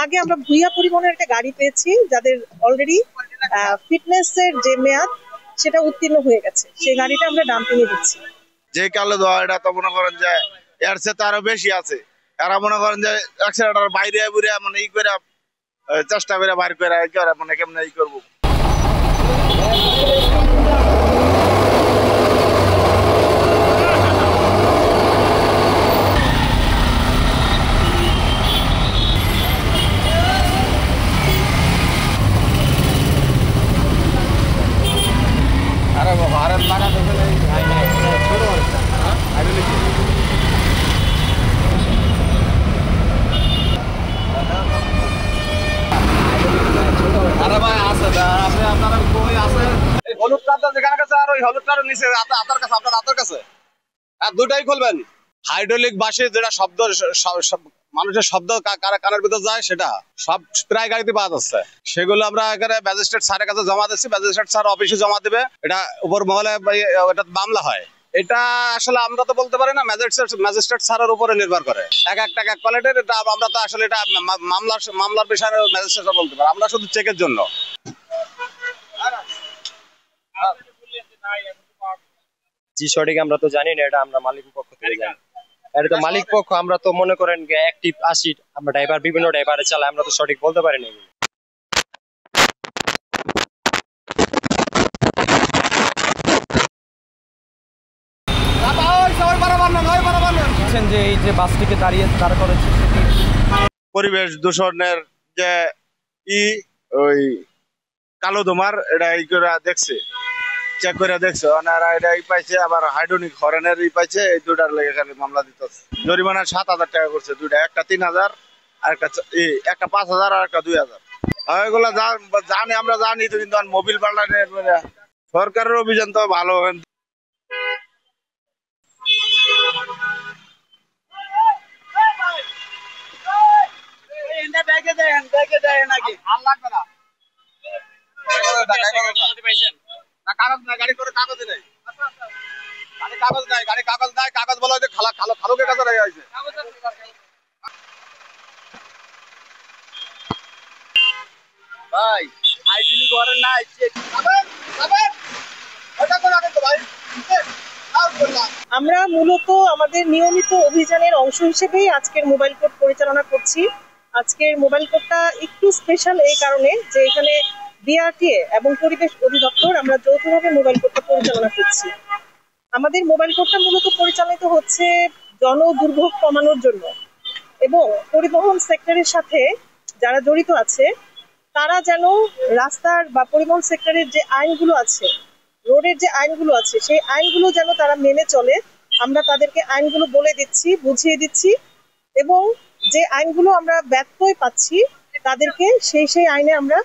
আগে আমরা ভুইয়া পরিবহনের একটা গাড়ি পেয়েছি, যাদের অলরেডি ফিটনেস এর যে মেয়াদ সেটা উত্তীর্ণ হয়ে গেছে, সেই গাড়িটা আমরা ডাম্পিং এ দিচ্ছি। যে কালো ধোয়া এটা তো মনে করেন যে এর চেয়ে তো আরো বেশি আছে। এরা মনে করেন যে অ্যাক্সিডেন্টের বাইরে বুড়ে মানে ই করে চেষ্টা করে বাইর করে মানে কেমন ই করবো। দুটাই খুলবেন। হাইড্রোলিক বাসে যেটা শব্দ মানুষের শব্দ কানের ভিতর যায়, সেটা সব প্রায় গাড়িতে পাওয়া যাচ্ছে। সেগুলো আমরা এখানে ম্যাজিস্ট্রেট স্যারের কাছে জমা দিচ্ছি, ম্যাজিস্ট্রেট স্যার অফিসে জমা দেবে। এটা উপর মহলে এটা মামলা হয়। এটা আসলে আমরা তো বলতে পারি না, ম্যাজিস্ট্রেট স্যারের উপরে নির্ভর করে। এক কোয়ালিটির এটা আমরা তো আসলে এটা মামলার বিষয়ে ম্যাজিস্ট্রেট বলতে পারে, আমরা শুধু চেকের জন্য। জি সঠিক আমরা তো জানি না, এটা আমরা মালিক পক্ষ থেকে জানি। এটা তো মালিক পক্ষ, আমরা তো মনে করেন অ্যাক্টিভ আসি, আমরা ড্রাইভার বিভিন্ন ড্রাইভারে চালাই, আমরা তো সঠিক বলতে পারি না। যে এই যে বাসটিকে দাঁড় করেছে, পরিবেশ দূষণের যে ওই কালো ধোঁয়ার এটা ই করে দেখছে, চেক করে দেখছে ওনারা এটা পাইছে। আবার হাইড্রোনিক হরেনের পাইছে। এই দুটার লেগে খালি মামলা দিতেছে। জরিমানা 7,000 টাকা করছে দুইটা, একটা 3,000 আর একটা 5,000 আর একটা 2,000। এগুলো জানি, আমরা জানি তো, কিন্তু মোবিল পাল্টানোর সরকারের অভিযান তো ভালো। কাগজ বলা হয়েছে খালুকের কাছে রেখে আছে। ভাই আইডিলি ঘরে না আমরা মূলত আমাদের নিয়মিত অভিযানের অংশ হিসেবেই আজকের মোবাইল কোর্ট পরিচালনা করছি। আজকের মোবাইল কোর্টটা একটু স্পেশাল এই কারণে যে এখানে বিআরটিএ এবং পরিবেশ অধিদপ্তর আমরা যৌথভাবে মোবাইল কোর্টটা পরিচালনা করছি। আমাদের মোবাইল কোর্টটা মূলত পরিচালিত হচ্ছে জন দুর্ভোগ কমানোর জন্য, এবং পরিবহন সেক্টরের সাথে যারা জড়িত আছে তারা যেন রাস্তার বা পরিবহন সেক্টরের যে আইনগুলো আছে, রোডের যে আইনগুলো আছে, সেই আইনগুলো যেন তারা মেনে চলে। আমরা তাদেরকে আইনগুলো বলে দিচ্ছি, বুঝিয়ে দিচ্ছি, এবং যে আইনগুলো আমরা ব্যত্যয় পাচ্ছি তাদেরকে সেই আইনে আমরা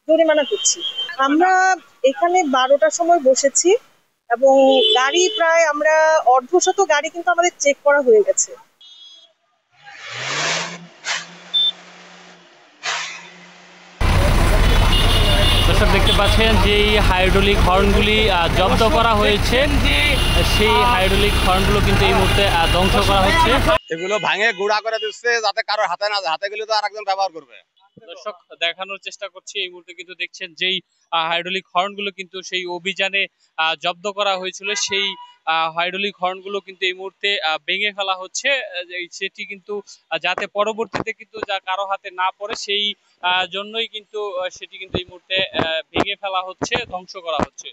জরিমানা করছি। আমরা এখানে 12টার সময় বসেছি এবং গাড়ি প্রায় আমরা অর্ধশত গাড়ি কিন্তু আমাদের চেক করা হয়ে গেছে। দর্শক দেখতে পাচ্ছেন যে এই হাইড্রোলিক হর্নগুলি জব্দ করা হয়েছে, সেই হাইড্রোলিক হর্নগুলো কিন্তু এই মুহূর্তে ধ্বংস করা হচ্ছে। এগুলো ভাঙে গুঁড়া করে দিচ্ছে যাতে কারোর হাতে না যায়, হাতে গেলে তো আরেকজন ব্যবহার করবে। দর্শক দেখানোর চেষ্টা করছি, এই মুহূর্তে কিন্তু দেখছেন যেই হাইড্রোলিক হর্নগুলো কিন্তু সেই অভিযানে জব্দ করা হয়েছিল, সেই হাইড্রোলিক হর্নগুলো কিন্তু এই মুহূর্তে ভেঙে ফেলা হচ্ছে, সেটি কিন্তু যাতে পরবর্তীতে কিন্তু যা কারো হাতে না পড়ে সেই জন্যই কিন্তু সেটি কিন্তু এই মুহূর্তে ভেঙে ফেলা হচ্ছে, ধ্বংস করা হচ্ছে।